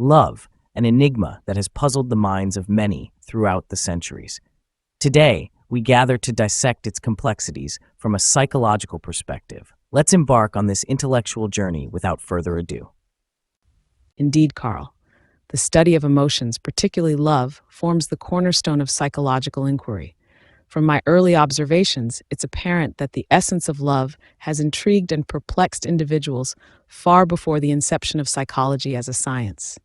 Love, an enigma that has puzzled the minds of many throughout the centuries. Today, we gather to dissect its complexities from a psychological perspective. Let's embark on this intellectual journey without further ado. Indeed, Carl. The study of emotions, particularly love, forms the cornerstone of psychological inquiry. From my early observations, it's apparent that the essence of love has intrigued and perplexed individuals far before the inception of psychology as a science.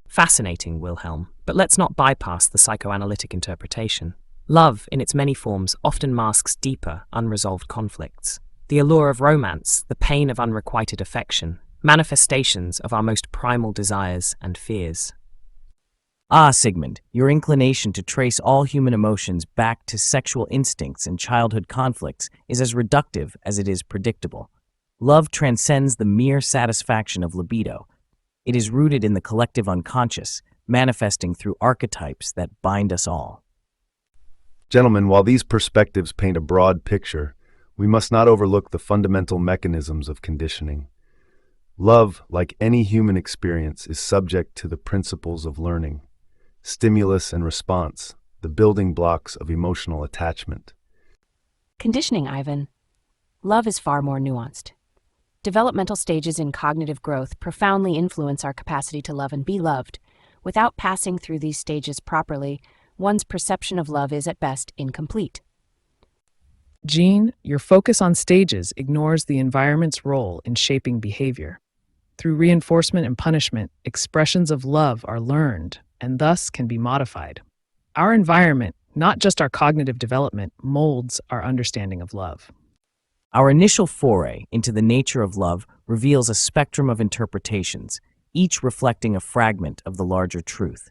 Fascinating, Wilhelm, but let's not bypass the psychoanalytic interpretation. Love, in its many forms, often masks deeper, unresolved conflicts. The allure of romance, the pain of unrequited affection, manifestations of our most primal desires and fears. Sigmund, your inclination to trace all human emotions back to sexual instincts and childhood conflicts is as reductive as it is predictable. Love transcends the mere satisfaction of libido. It is rooted in the collective unconscious, manifesting through archetypes that bind us all. Gentlemen, while these perspectives paint a broad picture, we must not overlook the fundamental mechanisms of conditioning. Love, like any human experience, is subject to the principles of learning. Stimulus and response, the building blocks of emotional attachment. Conditioning, Ivan. Love is far more nuanced. Developmental stages in cognitive growth profoundly influence our capacity to love and be loved. Without passing through these stages properly, one's perception of love is at best incomplete. Jean, your focus on stages ignores the environment's role in shaping behavior. Through reinforcement and punishment, expressions of love are learned and thus can be modified. Our environment, not just our cognitive development, molds our understanding of love. Our initial foray into the nature of love reveals a spectrum of interpretations, each reflecting a fragment of the larger truth.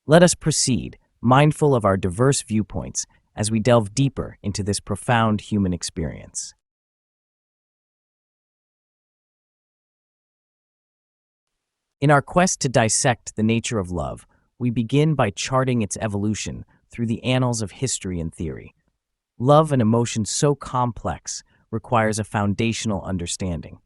Let us proceed, mindful of our diverse viewpoints, as we delve deeper into this profound human experience. In our quest to dissect the nature of love, we begin by charting its evolution through the annals of history and theory. Love, an emotion so complex, requires a foundational understanding.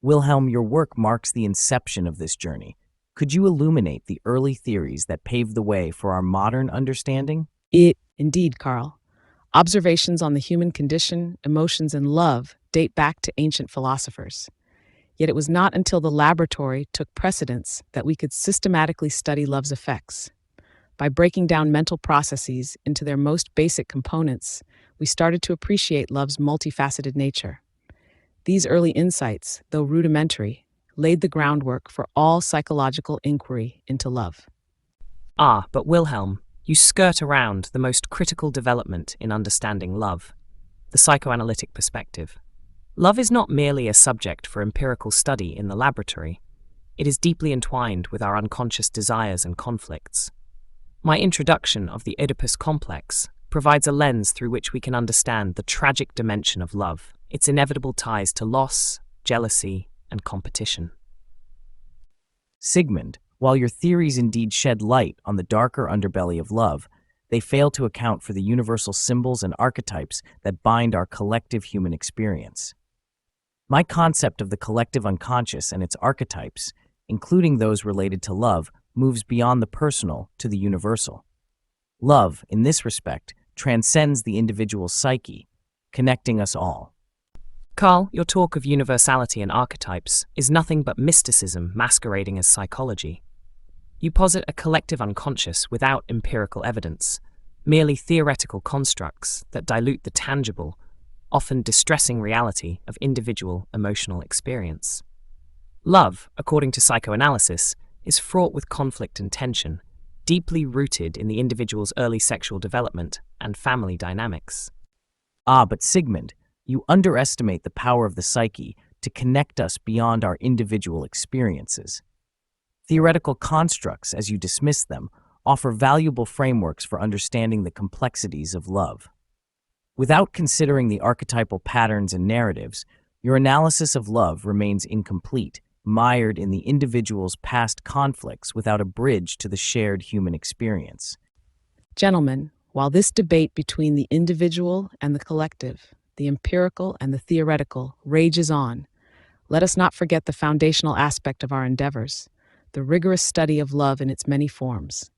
Wilhelm, your work marks the inception of this journey. Could you illuminate the early theories that paved the way for our modern understanding? Indeed, Carl. Observations on the human condition, emotions, and love date back to ancient philosophers. Yet it was not until the laboratory took precedence that we could systematically study love's effects. By breaking down mental processes into their most basic components, we started to appreciate love's multifaceted nature. These early insights, though rudimentary, laid the groundwork for all psychological inquiry into love. But Wilhelm, you skirt around the most critical development in understanding love, the psychoanalytic perspective. Love is not merely a subject for empirical study in the laboratory. It is deeply entwined with our unconscious desires and conflicts. My introduction of the Oedipus complex provides a lens through which we can understand the tragic dimension of love, its inevitable ties to loss, jealousy, and competition. Sigmund, while your theories indeed shed light on the darker underbelly of love, they fail to account for the universal symbols and archetypes that bind our collective human experience. My concept of the collective unconscious and its archetypes, including those related to love, moves beyond the personal to the universal. Love, in this respect, transcends the individual psyche, connecting us all. Carl, your talk of universality and archetypes is nothing but mysticism masquerading as psychology. You posit a collective unconscious without empirical evidence, merely theoretical constructs that dilute the tangible, often distressing reality of individual emotional experience. Love, according to psychoanalysis, is fraught with conflict and tension, deeply rooted in the individual's early sexual development and family dynamics. But Sigmund, you underestimate the power of the psyche to connect us beyond our individual experiences. Theoretical constructs, as you dismiss them, offer valuable frameworks for understanding the complexities of love. Without considering the archetypal patterns and narratives, your analysis of love remains incomplete, mired in the individual's past conflicts without a bridge to the shared human experience. Gentlemen, while this debate between the individual and the collective, the empirical and the theoretical, rages on, let us not forget the foundational aspect of our endeavors, the rigorous study of love in its many forms.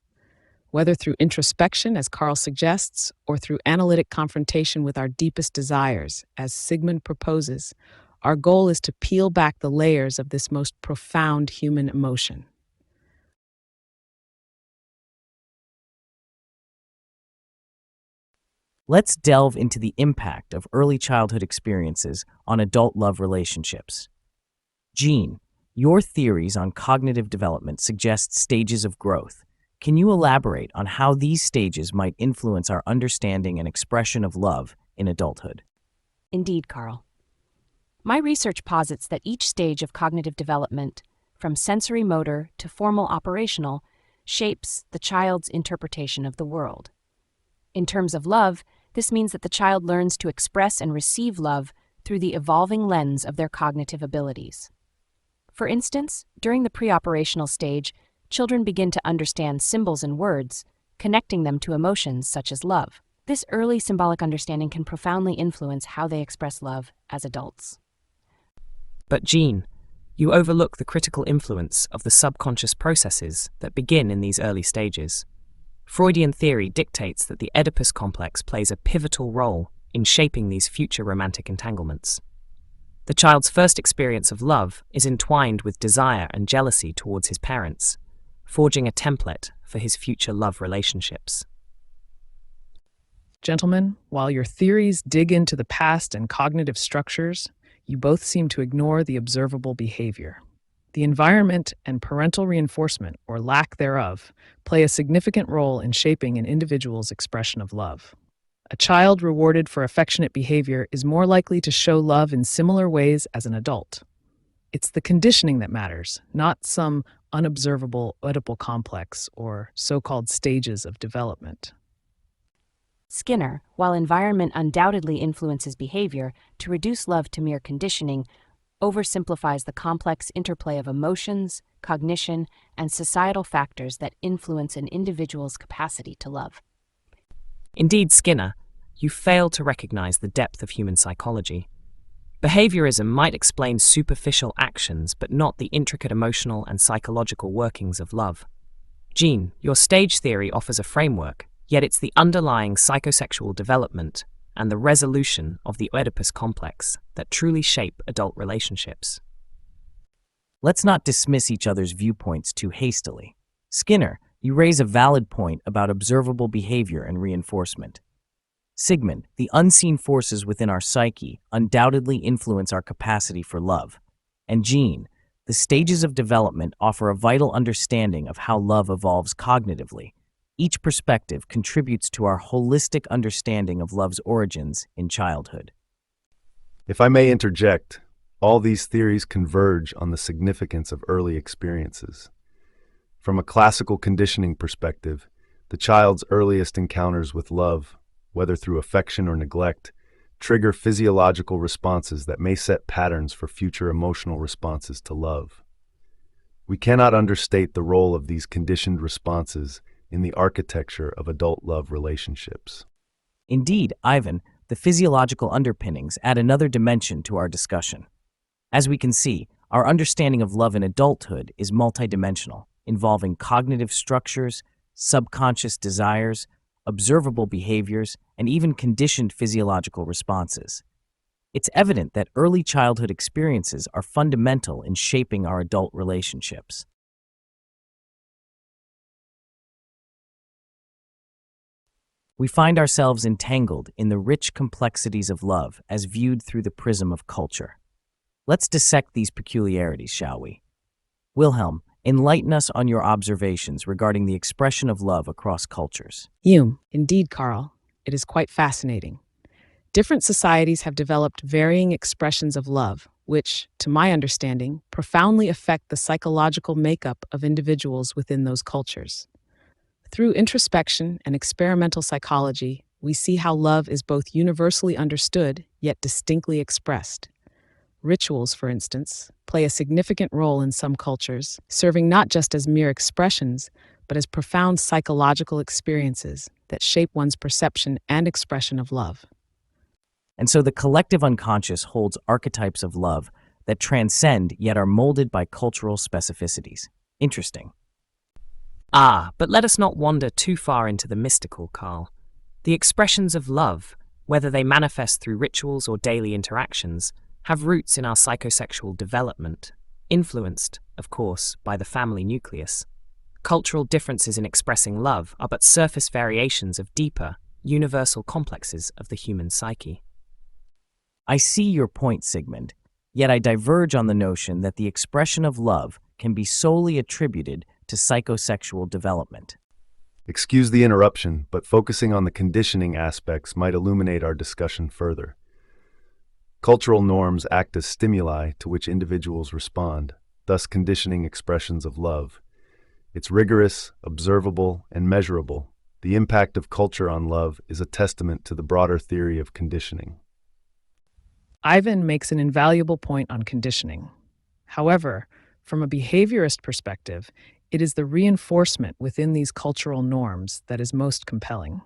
Whether through introspection, as Carl suggests, or through analytic confrontation with our deepest desires, as Sigmund proposes, our goal is to peel back the layers of this most profound human emotion. Let's delve into the impact of early childhood experiences on adult love relationships. Jean, your theories on cognitive development suggest stages of growth. Can you elaborate on how these stages might influence our understanding and expression of love in adulthood? Indeed, Carl. My research posits that each stage of cognitive development, from sensory motor to formal operational, shapes the child's interpretation of the world. In terms of love, this means that the child learns to express and receive love through the evolving lens of their cognitive abilities. For instance, during the pre-operational stage, children begin to understand symbols and words, connecting them to emotions such as love. This early symbolic understanding can profoundly influence how they express love as adults. But Jean, you overlook the critical influence of the subconscious processes that begin in these early stages. Freudian theory dictates that the Oedipus complex plays a pivotal role in shaping these future romantic entanglements. The child's first experience of love is entwined with desire and jealousy towards his parents, forging a template for his future love relationships. Gentlemen, while your theories dig into the past and cognitive structures, you both seem to ignore the observable behavior. The environment and parental reinforcement, or lack thereof, play a significant role in shaping an individual's expression of love. A child rewarded for affectionate behavior is more likely to show love in similar ways as an adult. It's the conditioning that matters, not some unobservable Oedipal complex or so-called stages of development. Skinner, while environment undoubtedly influences behavior, to reduce love to mere conditioning, oversimplifies the complex interplay of emotions, cognition, and societal factors that influence an individual's capacity to love. Indeed, Skinner, you fail to recognize the depth of human psychology. Behaviorism might explain superficial actions, but not the intricate emotional and psychological workings of love. Jean, your stage theory offers a framework, yet it's the underlying psychosexual development and the resolution of the Oedipus complex that truly shape adult relationships. Let's not dismiss each other's viewpoints too hastily. Skinner, you raise a valid point about observable behavior and reinforcement. Sigmund, the unseen forces within our psyche undoubtedly influence our capacity for love. And Jean, the stages of development offer a vital understanding of how love evolves cognitively. Each perspective contributes to our holistic understanding of love's origins in childhood. If I may interject, all these theories converge on the significance of early experiences. From a classical conditioning perspective, the child's earliest encounters with love, whether through affection or neglect, trigger physiological responses that may set patterns for future emotional responses to love. We cannot understate the role of these conditioned responses in the architecture of adult love relationships. Indeed, Ivan, the physiological underpinnings add another dimension to our discussion. As we can see, our understanding of love in adulthood is multidimensional, involving cognitive structures, subconscious desires, observable behaviors, and even conditioned physiological responses. It's evident that early childhood experiences are fundamental in shaping our adult relationships. We find ourselves entangled in the rich complexities of love as viewed through the prism of culture. Let's dissect these peculiarities, shall we? Wilhelm, enlighten us on your observations regarding the expression of love across cultures. Indeed, Carl, it is quite fascinating. Different societies have developed varying expressions of love, which, to my understanding, profoundly affect the psychological makeup of individuals within those cultures. Through introspection and experimental psychology, we see how love is both universally understood yet distinctly expressed. Rituals, for instance, play a significant role in some cultures, serving not just as mere expressions, but as profound psychological experiences that shape one's perception and expression of love. And so the collective unconscious holds archetypes of love that transcend yet are molded by cultural specificities. Interesting. But let us not wander too far into the mystical, Carl. The expressions of love, whether they manifest through rituals or daily interactions, have roots in our psychosexual development, influenced, of course, by the family nucleus. Cultural differences in expressing love are but surface variations of deeper, universal complexes of the human psyche. I see your point, Sigmund, yet I diverge on the notion that the expression of love can be solely attributed to psychosexual development. Excuse the interruption, but focusing on the conditioning aspects might illuminate our discussion further. Cultural norms act as stimuli to which individuals respond, thus conditioning expressions of love. It's rigorous, observable, and measurable. The impact of culture on love is a testament to the broader theory of conditioning. Ivan makes an invaluable point on conditioning. However, from a behaviorist perspective, it is the reinforcement within these cultural norms that is most compelling.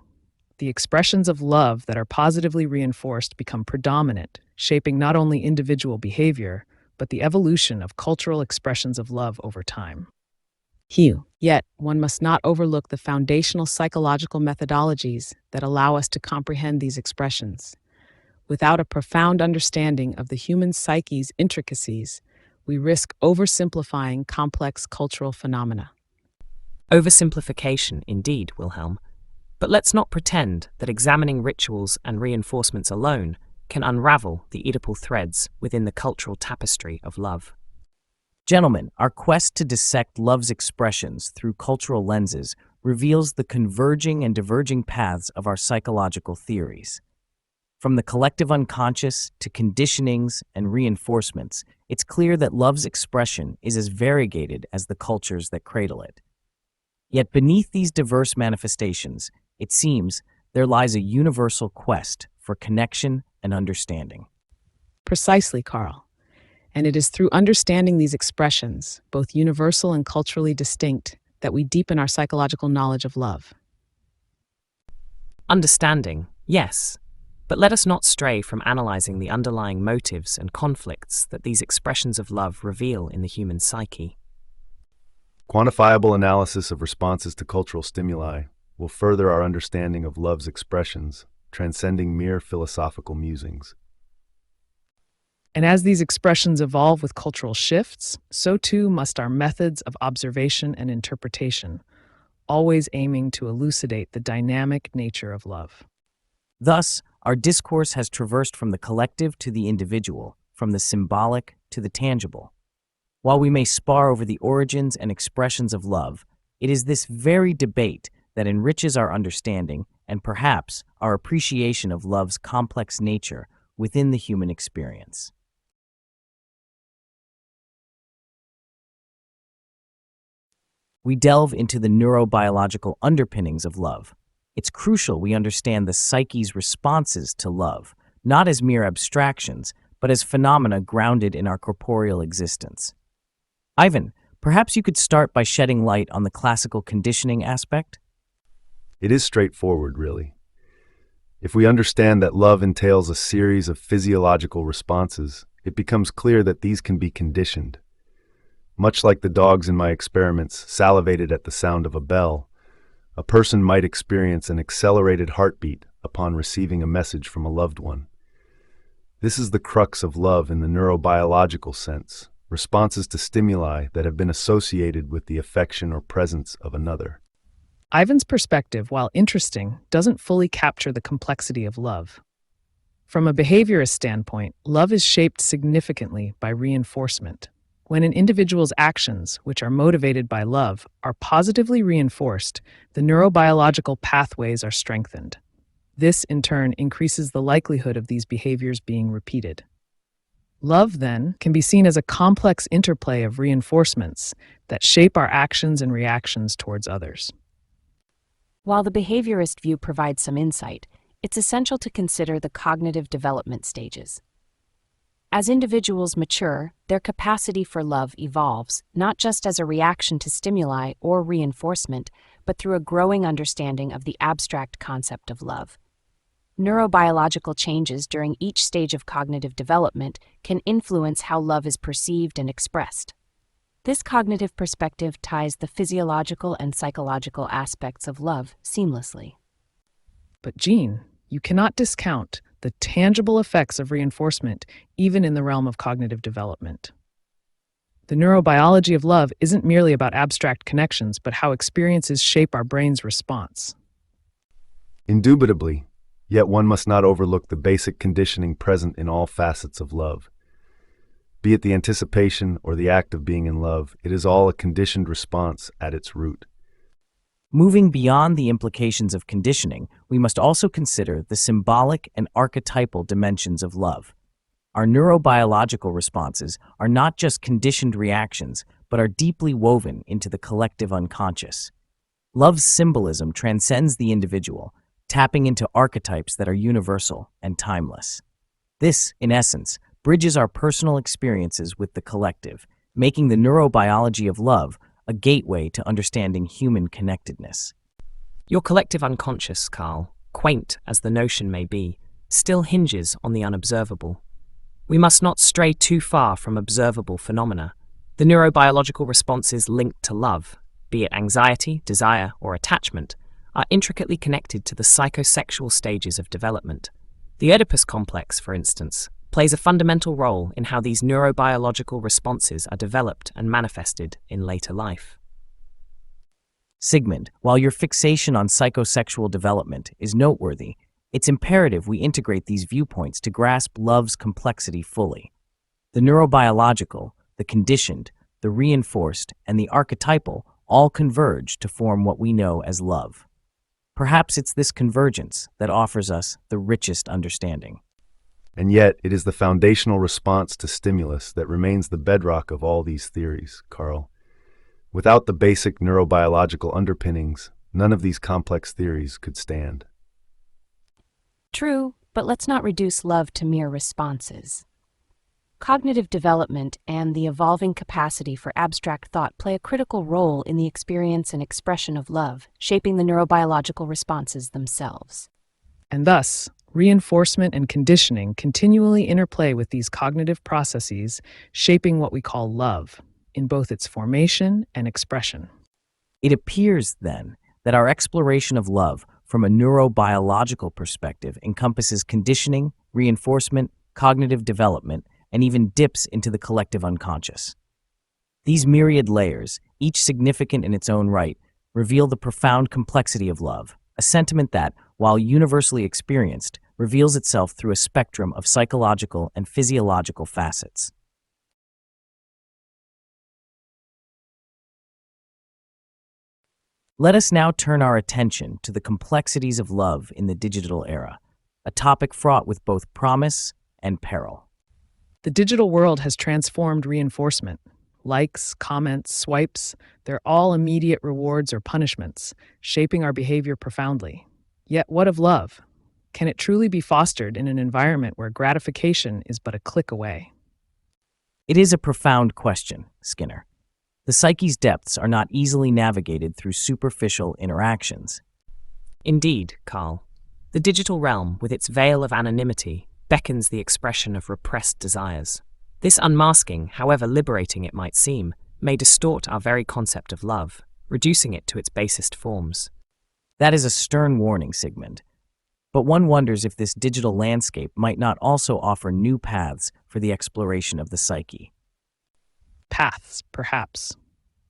The expressions of love that are positively reinforced become predominant, shaping not only individual behavior, but the evolution of cultural expressions of love over time. Yet, one must not overlook the foundational psychological methodologies that allow us to comprehend these expressions. Without a profound understanding of the human psyche's intricacies, we risk oversimplifying complex cultural phenomena. Oversimplification, indeed, Wilhelm. But let's not pretend that examining rituals and reinforcements alone can unravel the Oedipal threads within the cultural tapestry of love. Gentlemen, our quest to dissect love's expressions through cultural lenses reveals the converging and diverging paths of our psychological theories. From the collective unconscious to conditionings and reinforcements, it's clear that love's expression is as variegated as the cultures that cradle it. Yet beneath these diverse manifestations, it seems there lies a universal quest for connection and understanding. Precisely, Carl. And it is through understanding these expressions, both universal and culturally distinct, that we deepen our psychological knowledge of love. Understanding, yes, but let us not stray from analyzing the underlying motives and conflicts that these expressions of love reveal in the human psyche. Quantifiable analysis of responses to cultural stimuli will further our understanding of love's expressions, transcending mere philosophical musings. And as these expressions evolve with cultural shifts, so too must our methods of observation and interpretation, always aiming to elucidate the dynamic nature of love. Thus, our discourse has traversed from the collective to the individual, from the symbolic to the tangible. While we may spar over the origins and expressions of love, it is this very debate that enriches our understanding and perhaps our appreciation of love's complex nature within the human experience. We delve into the neurobiological underpinnings of love. It's crucial we understand the psyche's responses to love, not as mere abstractions, but as phenomena grounded in our corporeal existence. Ivan, perhaps you could start by shedding light on the classical conditioning aspect? It is straightforward, really. If we understand that love entails a series of physiological responses, it becomes clear that these can be conditioned. Much like the dogs in my experiments salivated at the sound of a bell, a person might experience an accelerated heartbeat upon receiving a message from a loved one. This is the crux of love in the neurobiological sense, responses to stimuli that have been associated with the affection or presence of another. Ivan's perspective, while interesting, doesn't fully capture the complexity of love. From a behaviorist standpoint, love is shaped significantly by reinforcement. When an individual's actions, which are motivated by love, are positively reinforced, the neurobiological pathways are strengthened. This, in turn, increases the likelihood of these behaviors being repeated. Love, then, can be seen as a complex interplay of reinforcements that shape our actions and reactions towards others. While the behaviorist view provides some insight, it's essential to consider the cognitive development stages. As individuals mature, their capacity for love evolves, not just as a reaction to stimuli or reinforcement, but through a growing understanding of the abstract concept of love. Neurobiological changes during each stage of cognitive development can influence how love is perceived and expressed. This cognitive perspective ties the physiological and psychological aspects of love seamlessly. But Jean, you cannot discount the tangible effects of reinforcement even in the realm of cognitive development. The neurobiology of love isn't merely about abstract connections, but how experiences shape our brain's response. Indubitably, yet one must not overlook the basic conditioning present in all facets of love. Be it the anticipation or the act of being in love, it is all a conditioned response at its root. Moving beyond the implications of conditioning, we must also consider the symbolic and archetypal dimensions of love. Our neurobiological responses are not just conditioned reactions, but are deeply woven into the collective unconscious. Love's symbolism transcends the individual, tapping into archetypes that are universal and timeless. This, in essence, bridges our personal experiences with the collective, making the neurobiology of love a gateway to understanding human connectedness. Your collective unconscious, Carl, quaint as the notion may be, still hinges on the unobservable. We must not stray too far from observable phenomena. The neurobiological responses linked to love, be it anxiety, desire, or attachment, are intricately connected to the psychosexual stages of development. The Oedipus complex, for instance, plays a fundamental role in how these neurobiological responses are developed and manifested in later life. Sigmund, while your fixation on psychosexual development is noteworthy, it's imperative we integrate these viewpoints to grasp love's complexity fully. The neurobiological, the conditioned, the reinforced, and the archetypal all converge to form what we know as love. Perhaps it's this convergence that offers us the richest understanding. And yet, it is the foundational response to stimulus that remains the bedrock of all these theories, Carl. Without the basic neurobiological underpinnings, none of these complex theories could stand. True, but let's not reduce love to mere responses. Cognitive development and the evolving capacity for abstract thought play a critical role in the experience and expression of love, shaping the neurobiological responses themselves. And thus, reinforcement and conditioning continually interplay with these cognitive processes, shaping what we call love, in both its formation and expression. It appears, then, that our exploration of love from a neurobiological perspective encompasses conditioning, reinforcement, cognitive development, and even dips into the collective unconscious. These myriad layers, each significant in its own right, reveal the profound complexity of love, a sentiment that, while universally experienced, reveals itself through a spectrum of psychological and physiological facets. Let us now turn our attention to the complexities of love in the digital era, a topic fraught with both promise and peril. The digital world has transformed reinforcement. Likes, comments, swipes, they're all immediate rewards or punishments, shaping our behavior profoundly. Yet what of love? Can it truly be fostered in an environment where gratification is but a click away? It is a profound question, Skinner. The psyche's depths are not easily navigated through superficial interactions. Indeed, Carl. The digital realm, with its veil of anonymity, beckons the expression of repressed desires. This unmasking, however liberating it might seem, may distort our very concept of love, reducing it to its basest forms. That is a stern warning, Sigmund. But one wonders if this digital landscape might not also offer new paths for the exploration of the psyche. Paths, perhaps.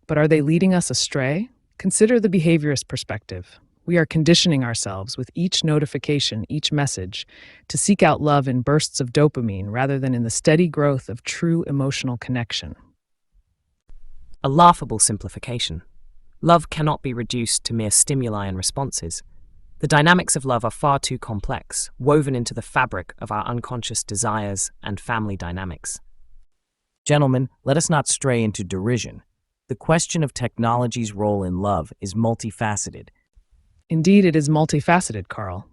But are they leading us astray? Consider the behaviorist perspective. We are conditioning ourselves with each notification, each message, to seek out love in bursts of dopamine rather than in the steady growth of true emotional connection. A laughable simplification. Love cannot be reduced to mere stimuli and responses. The dynamics of love are far too complex, woven into the fabric of our unconscious desires and family dynamics. Gentlemen, let us not stray into derision. The question of technology's role in love is multifaceted. Indeed, it is multifaceted, Carl.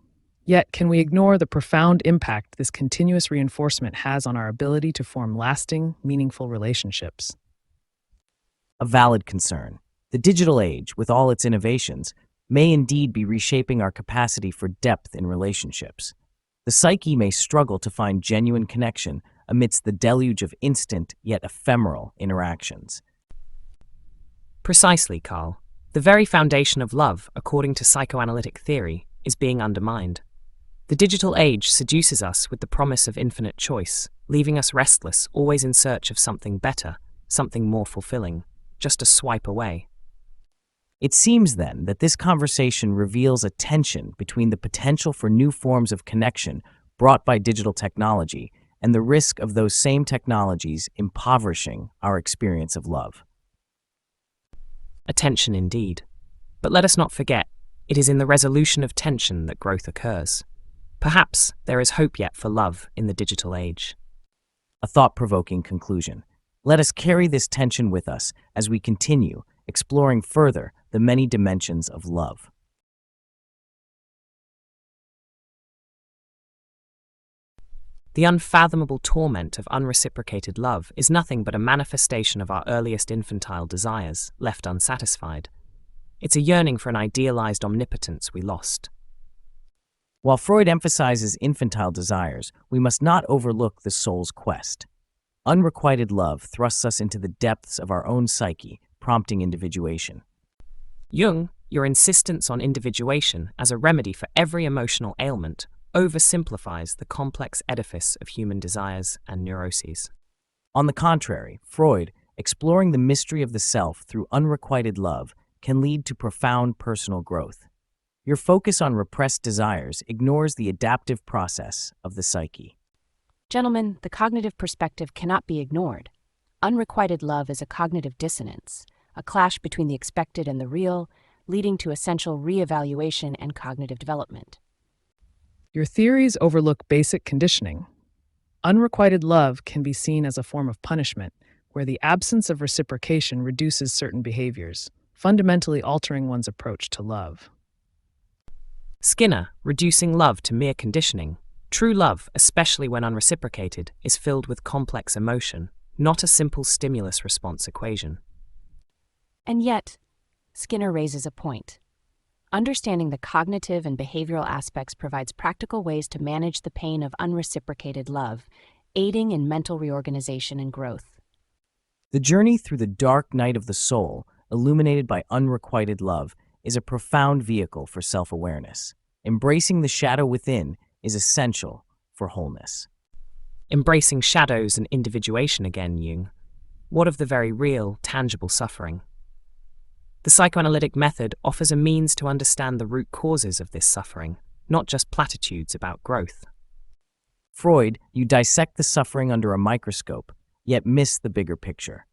Yet, can we ignore the profound impact this continuous reinforcement has on our ability to form lasting, meaningful relationships? A valid concern. The digital age, with all its innovations, may indeed be reshaping our capacity for depth in relationships. The psyche may struggle to find genuine connection amidst the deluge of instant yet ephemeral interactions. Precisely, Carl. The very foundation of love, according to psychoanalytic theory, is being undermined. The digital age seduces us with the promise of infinite choice, leaving us restless, always in search of something better, something more fulfilling, just a swipe away. It seems then that this conversation reveals a tension between the potential for new forms of connection brought by digital technology and the risk of those same technologies impoverishing our experience of love. A tension indeed. But let us not forget, it is in the resolution of tension that growth occurs. Perhaps there is hope yet for love in the digital age. A thought-provoking conclusion. Let us carry this tension with us as we continue exploring further the many dimensions of love. The unfathomable torment of unreciprocated love is nothing but a manifestation of our earliest infantile desires, left unsatisfied. It's a yearning for an idealized omnipotence we lost. While Freud emphasizes infantile desires, we must not overlook the soul's quest. Unrequited love thrusts us into the depths of our own psyche, prompting individuation. Jung, your insistence on individuation as a remedy for every emotional ailment oversimplifies the complex edifice of human desires and neuroses. On the contrary, Freud, exploring the mystery of the self through unrequited love, can lead to profound personal growth. Your focus on repressed desires ignores the adaptive process of the psyche. Gentlemen, the cognitive perspective cannot be ignored. Unrequited love is a cognitive dissonance, a clash between the expected and the real, leading to essential re-evaluation and cognitive development. Your theories overlook basic conditioning. Unrequited love can be seen as a form of punishment, where the absence of reciprocation reduces certain behaviors, fundamentally altering one's approach to love. Skinner, reducing love to mere conditioning. True love, especially when unreciprocated, is filled with complex emotion, not a simple stimulus-response equation. And yet, Skinner raises a point. Understanding the cognitive and behavioral aspects provides practical ways to manage the pain of unreciprocated love, aiding in mental reorganization and growth. The journey through the dark night of the soul, illuminated by unrequited love, is a profound vehicle for self-awareness. Embracing the shadow within is essential for wholeness. Embracing shadows and individuation again, Jung. What of the very real, tangible suffering? The psychoanalytic method offers a means to understand the root causes of this suffering, not just platitudes about growth. Freud, you dissect the suffering under a microscope, yet miss the bigger picture.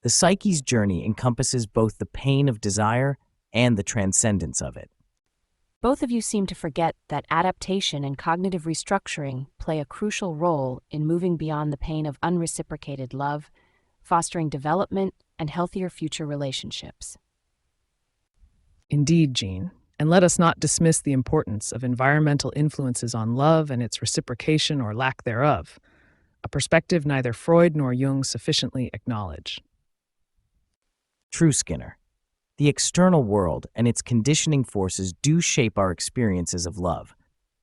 The psyche's journey encompasses both the pain of desire and the transcendence of it. Both of you seem to forget that adaptation and cognitive restructuring play a crucial role in moving beyond the pain of unreciprocated love, fostering development and healthier future relationships. Indeed, Jean, and let us not dismiss the importance of environmental influences on love and its reciprocation or lack thereof, a perspective neither Freud nor Jung sufficiently acknowledge. True, Skinner. The external world and its conditioning forces do shape our experiences of love.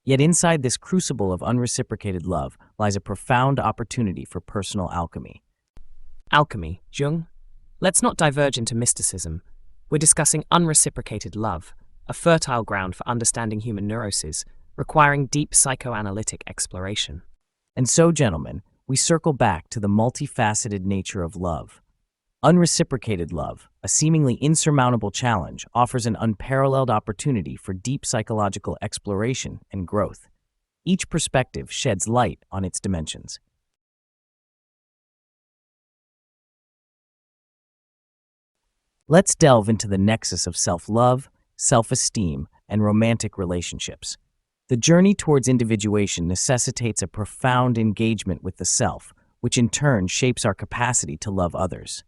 Yet inside this crucible of unreciprocated love lies a profound opportunity for personal alchemy. Alchemy, Jung? Let's not diverge into mysticism. We're discussing unreciprocated love, a fertile ground for understanding human neuroses, requiring deep psychoanalytic exploration. And so, gentlemen, we circle back to the multifaceted nature of love. Unreciprocated love, a seemingly insurmountable challenge, offers an unparalleled opportunity for deep psychological exploration and growth. Each perspective sheds light on its dimensions. Let's delve into the nexus of self-love, self-esteem, and romantic relationships. The journey towards individuation necessitates a profound engagement with the self, which in turn shapes our capacity to love others.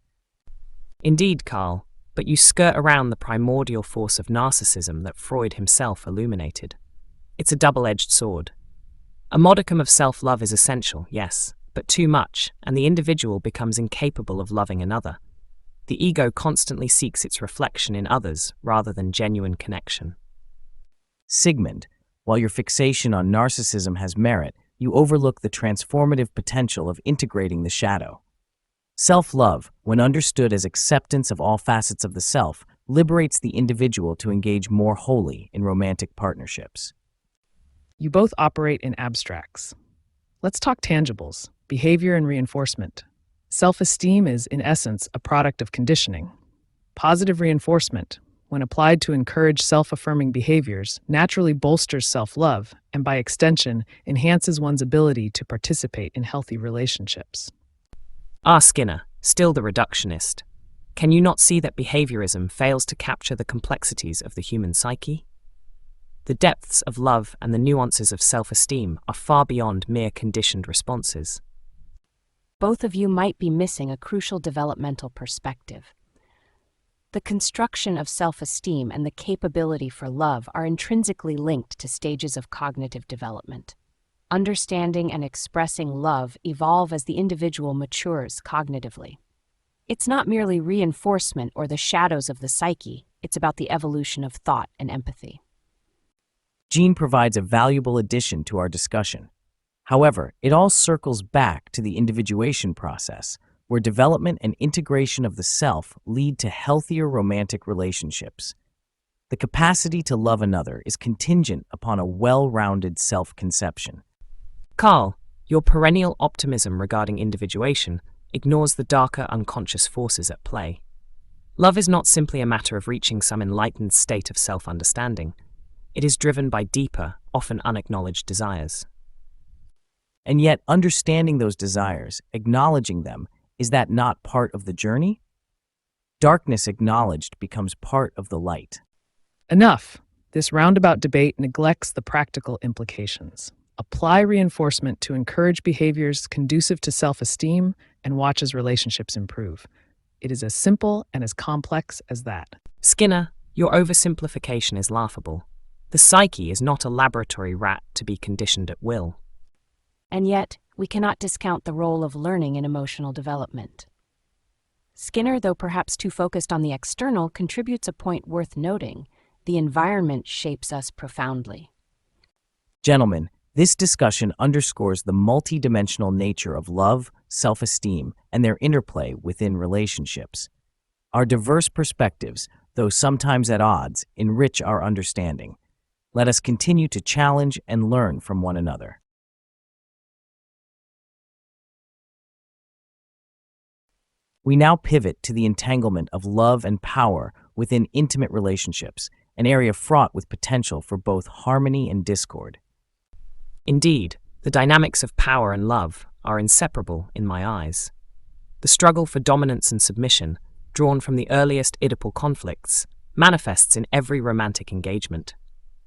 Indeed, Carl, but you skirt around the primordial force of narcissism that Freud himself illuminated. It's a double-edged sword. A modicum of self-love is essential, yes, but too much, and the individual becomes incapable of loving another. The ego constantly seeks its reflection in others rather than genuine connection. Sigmund, while your fixation on narcissism has merit, you overlook the transformative potential of integrating the shadow. Self-love, when understood as acceptance of all facets of the self, liberates the individual to engage more wholly in romantic partnerships. You both operate in abstracts. Let's talk tangibles, behavior and reinforcement. Self-esteem is, in essence, a product of conditioning. Positive reinforcement, when applied to encourage self-affirming behaviors, naturally bolsters self-love and, by extension, enhances one's ability to participate in healthy relationships. Skinner, still the reductionist. Can you not see that behaviorism fails to capture the complexities of the human psyche? The depths of love and the nuances of self-esteem are far beyond mere conditioned responses. Both of you might be missing a crucial developmental perspective. The construction of self-esteem and the capability for love are intrinsically linked to stages of cognitive development. Understanding and expressing love evolve as the individual matures cognitively. It's not merely reinforcement or the shadows of the psyche, it's about the evolution of thought and empathy. Jean provides a valuable addition to our discussion. However, it all circles back to the individuation process, where development and integration of the self lead to healthier romantic relationships. The capacity to love another is contingent upon a well-rounded self-conception. Carl, your perennial optimism regarding individuation ignores the darker unconscious forces at play. Love is not simply a matter of reaching some enlightened state of self-understanding. It is driven by deeper, often unacknowledged desires. And yet, understanding those desires, acknowledging them, is that not part of the journey? Darkness acknowledged becomes part of the light. Enough! This roundabout debate neglects the practical implications. Apply reinforcement to encourage behaviors conducive to self-esteem and watch as relationships improve. It is as simple and as complex as that. Skinner, your oversimplification is laughable. The psyche is not a laboratory rat to be conditioned at will. And yet, we cannot discount the role of learning in emotional development. Skinner, though perhaps too focused on the external, contributes a point worth noting. The environment shapes us profoundly. Gentlemen, this discussion underscores the multidimensional nature of love, self-esteem, and their interplay within relationships. Our diverse perspectives, though sometimes at odds, enrich our understanding. Let us continue to challenge and learn from one another. We now pivot to the entanglement of love and power within intimate relationships, an area fraught with potential for both harmony and discord. Indeed, the dynamics of power and love are inseparable in my eyes. The struggle for dominance and submission, drawn from the earliest Oedipal conflicts, manifests in every romantic engagement.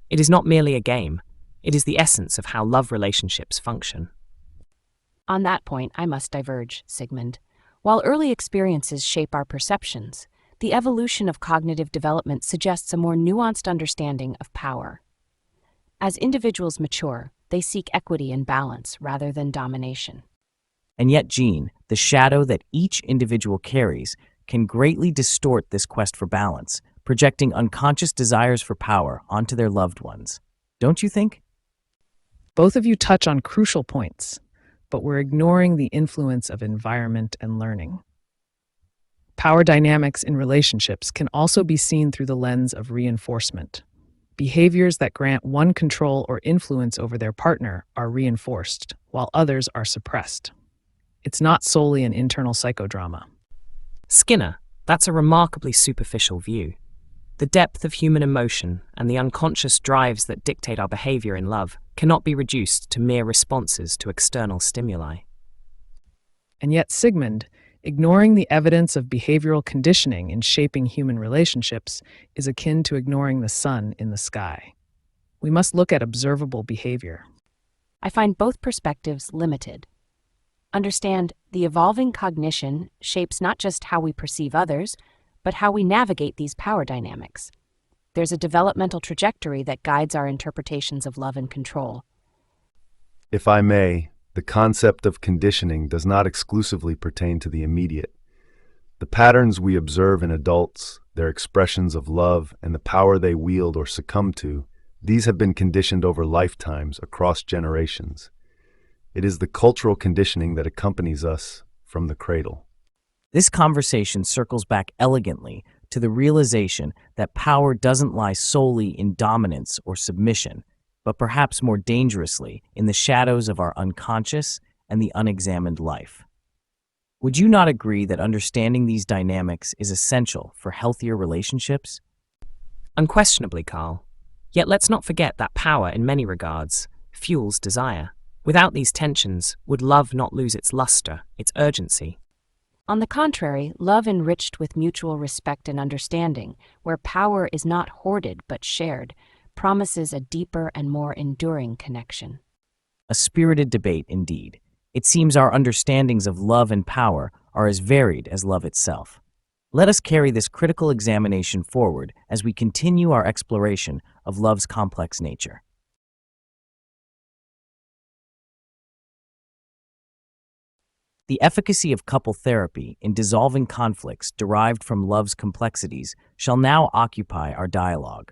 It is not merely a game, it is the essence of how love relationships function. On that point, I must diverge, Sigmund. While early experiences shape our perceptions, the evolution of cognitive development suggests a more nuanced understanding of power. As individuals mature, they seek equity and balance rather than domination. And yet, Jean, the shadow that each individual carries can greatly distort this quest for balance, projecting unconscious desires for power onto their loved ones. Don't you think? Both of you touch on crucial points, but we're ignoring the influence of environment and learning. Power dynamics in relationships can also be seen through the lens of reinforcement. Behaviors that grant one control or influence over their partner are reinforced, while others are suppressed. It's not solely an internal psychodrama. Skinner, that's a remarkably superficial view. The depth of human emotion and the unconscious drives that dictate our behavior in love cannot be reduced to mere responses to external stimuli. And yet, Sigmund, ignoring the evidence of behavioral conditioning in shaping human relationships is akin to ignoring the sun in the sky. We must look at observable behavior. I find both perspectives limited. Understand, the evolving cognition shapes not just how we perceive others, but how we navigate these power dynamics. There's a developmental trajectory that guides our interpretations of love and control. If I may, the concept of conditioning does not exclusively pertain to the immediate. The patterns we observe in adults, their expressions of love, and the power they wield or succumb to, these have been conditioned over lifetimes across generations. It is the cultural conditioning that accompanies us from the cradle. This conversation circles back elegantly to the realization that power doesn't lie solely in dominance or submission, but perhaps more dangerously in the shadows of our unconscious and the unexamined life. Would you not agree that understanding these dynamics is essential for healthier relationships? Unquestionably, Carl. Yet let's not forget that power, in many regards, fuels desire. Without these tensions, would love not lose its luster, its urgency? On the contrary, love enriched with mutual respect and understanding, where power is not hoarded but shared, promises a deeper and more enduring connection. A spirited debate indeed. It seems our understandings of love and power are as varied as love itself. Let us carry this critical examination forward as we continue our exploration of love's complex nature. The efficacy of couple therapy in dissolving conflicts derived from love's complexities shall now occupy our dialogue.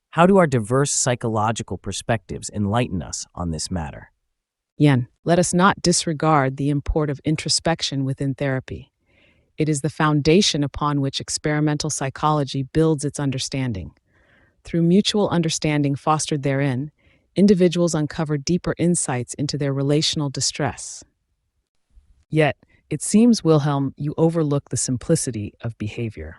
How do our diverse psychological perspectives enlighten us on this matter? Yen, let us not disregard the import of introspection within therapy. It is the foundation upon which experimental psychology builds its understanding. Through mutual understanding fostered therein, individuals uncover deeper insights into their relational distress. Yet, it seems, Wilhelm, you overlook the simplicity of behavior.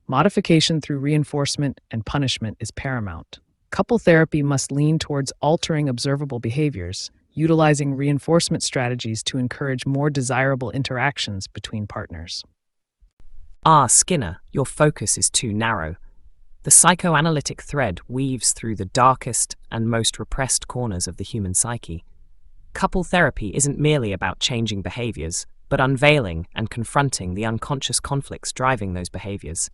Modification through reinforcement and punishment is paramount. Couple therapy must lean towards altering observable behaviors, utilizing reinforcement strategies to encourage more desirable interactions between partners. Skinner, your focus is too narrow. The psychoanalytic thread weaves through the darkest and most repressed corners of the human psyche. Couple therapy isn't merely about changing behaviors, but unveiling and confronting the unconscious conflicts driving those behaviors.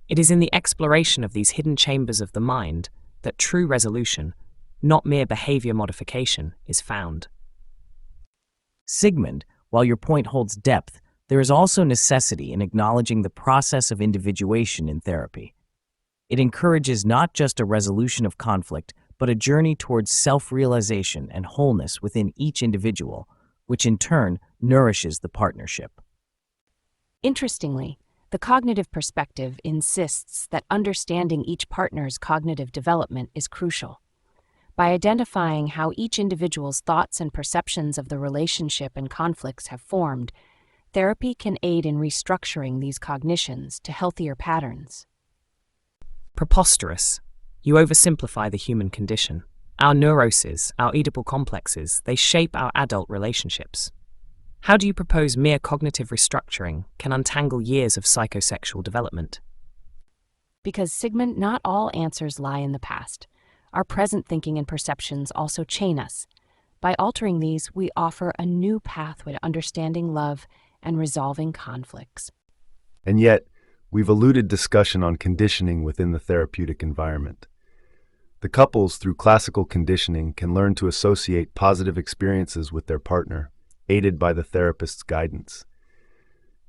It is in the exploration of these hidden chambers of the mind that true resolution, not mere behavior modification, is found. Sigmund, while your point holds depth, there is also necessity in acknowledging the process of individuation in therapy. It encourages not just a resolution of conflict, but a journey towards self-realization and wholeness within each individual, which in turn nourishes the partnership. Interestingly, the cognitive perspective insists that understanding each partner's cognitive development is crucial. By identifying how each individual's thoughts and perceptions of the relationship and conflicts have formed, therapy can aid in restructuring these cognitions to healthier patterns. Preposterous. You oversimplify the human condition. Our neuroses, our Oedipal complexes, they shape our adult relationships. How do you propose mere cognitive restructuring can untangle years of psychosexual development? Because, Sigmund, not all answers lie in the past. Our present thinking and perceptions also chain us. By altering these, we offer a new pathway to understanding love and resolving conflicts. And yet, we've eluded discussion on conditioning within the therapeutic environment. The couples, through classical conditioning, can learn to associate positive experiences with their partner, aided by the therapist's guidance.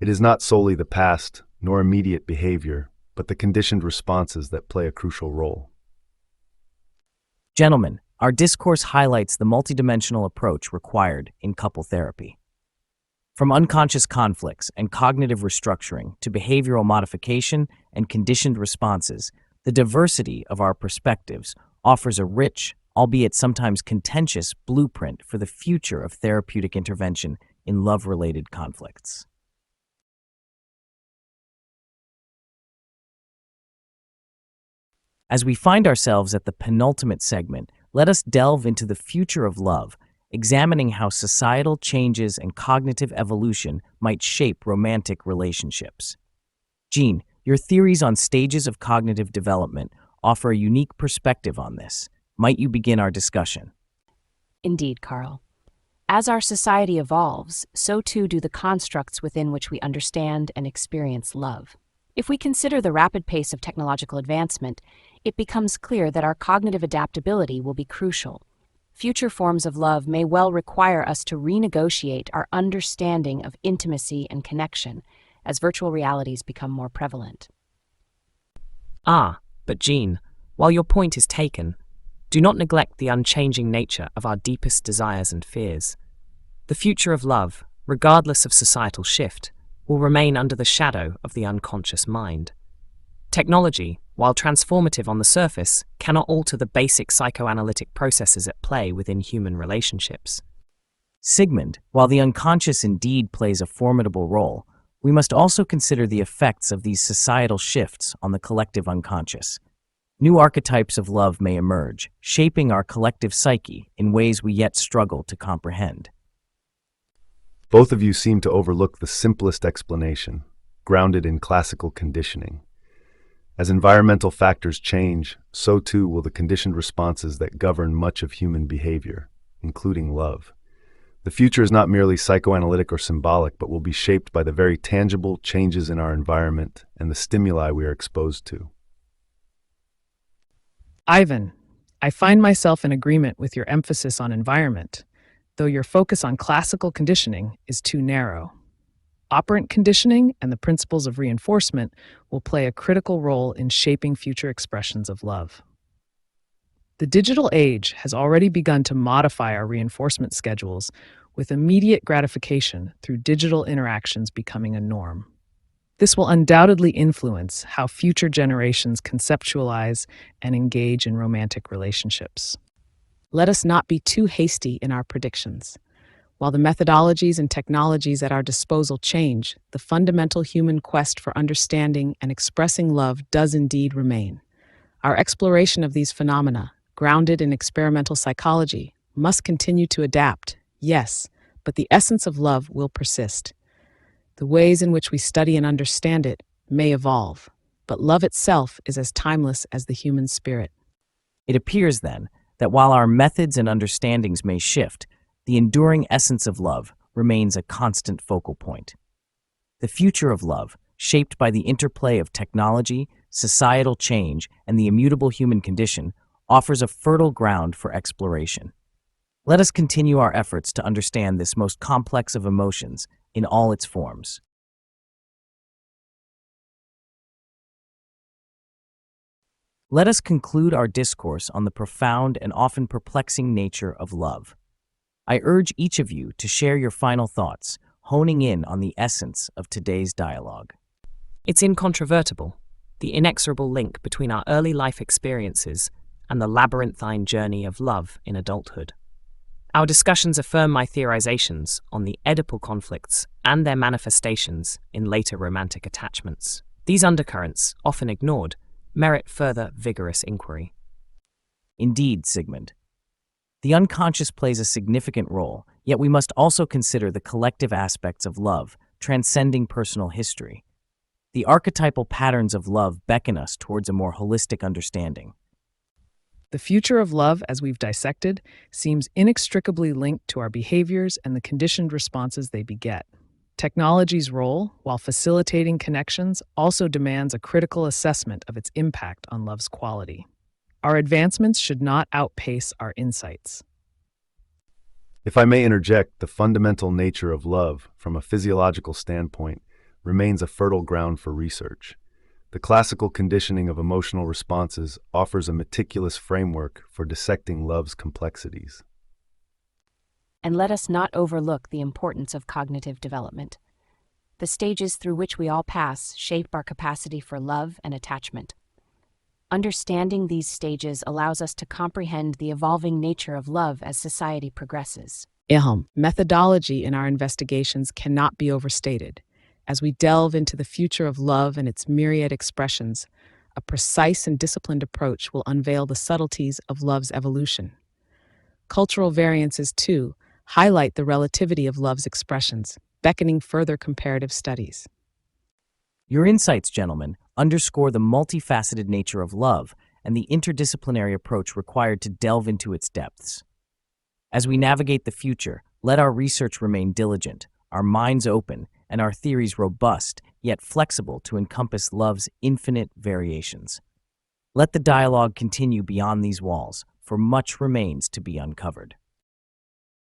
It is not solely the past, nor immediate behavior, but the conditioned responses that play a crucial role. Gentlemen, our discourse highlights the multidimensional approach required in couple therapy. From unconscious conflicts and cognitive restructuring to behavioral modification and conditioned responses, the diversity of our perspectives offers a rich, albeit sometimes contentious, blueprint for the future of therapeutic intervention in love-related conflicts. As we find ourselves at the penultimate segment, let us delve into the future of love, examining how societal changes and cognitive evolution might shape romantic relationships. Jean, your theories on stages of cognitive development offer a unique perspective on this. Might you begin our discussion? Indeed, Carl. As our society evolves, so too do the constructs within which we understand and experience love. If we consider the rapid pace of technological advancement, it becomes clear that our cognitive adaptability will be crucial. Future forms of love may well require us to renegotiate our understanding of intimacy and connection as virtual realities become more prevalent. But Jean, while your point is taken, do not neglect the unchanging nature of our deepest desires and fears. The future of love, regardless of societal shift, will remain under the shadow of the unconscious mind. Technology, while transformative on the surface, cannot alter the basic psychoanalytic processes at play within human relationships. Sigmund, while the unconscious indeed plays a formidable role, we must also consider the effects of these societal shifts on the collective unconscious. New archetypes of love may emerge, shaping our collective psyche in ways we yet struggle to comprehend. Both of you seem to overlook the simplest explanation, grounded in classical conditioning. As environmental factors change, so too will the conditioned responses that govern much of human behavior, including love. The future is not merely psychoanalytic or symbolic, but will be shaped by the very tangible changes in our environment and the stimuli we are exposed to. Ivan, I find myself in agreement with your emphasis on environment, though your focus on classical conditioning is too narrow. Operant conditioning and the principles of reinforcement will play a critical role in shaping future expressions of love. The digital age has already begun to modify our reinforcement schedules, with immediate gratification through digital interactions becoming a norm. This will undoubtedly influence how future generations conceptualize and engage in romantic relationships. Let us not be too hasty in our predictions. While the methodologies and technologies at our disposal change, the fundamental human quest for understanding and expressing love does indeed remain. Our exploration of these phenomena, grounded in experimental psychology, must continue to adapt, yes, but the essence of love will persist. The ways in which we study and understand it may evolve, but love itself is as timeless as the human spirit. It appears, then, that while our methods and understandings may shift, the enduring essence of love remains a constant focal point. The future of love, shaped by the interplay of technology, societal change, and the immutable human condition, offers a fertile ground for exploration. Let us continue our efforts to understand this most complex of emotions in all its forms. Let us conclude our discourse on the profound and often perplexing nature of love. I urge each of you to share your final thoughts, honing in on the essence of today's dialogue. It's incontrovertible, the inexorable link between our early life experiences and the labyrinthine journey of love in adulthood. Our discussions affirm my theorizations on the Oedipal conflicts and their manifestations in later romantic attachments. These undercurrents, often ignored, merit further vigorous inquiry. Indeed, Sigmund. The unconscious plays a significant role, yet we must also consider the collective aspects of love, transcending personal history. The archetypal patterns of love beckon us towards a more holistic understanding. The future of love, as we've dissected, seems inextricably linked to our behaviors and the conditioned responses they beget. Technology's role, while facilitating connections, also demands a critical assessment of its impact on love's quality. Our advancements should not outpace our insights. If I may interject, the fundamental nature of love, from a physiological standpoint, remains a fertile ground for research. The classical conditioning of emotional responses offers a meticulous framework for dissecting love's complexities. And let us not overlook the importance of cognitive development. The stages through which we all pass shape our capacity for love and attachment. Understanding these stages allows us to comprehend the evolving nature of love as society progresses. Methodology in our investigations cannot be overstated. As we delve into the future of love and its myriad expressions, a precise and disciplined approach will unveil the subtleties of love's evolution. Cultural variances, too, highlight the relativity of love's expressions, beckoning further comparative studies. Your insights, gentlemen, underscore the multifaceted nature of love and the interdisciplinary approach required to delve into its depths. As we navigate the future, let our research remain diligent, our minds open, and our theories robust, yet flexible to encompass love's infinite variations. Let the dialogue continue beyond these walls, for much remains to be uncovered.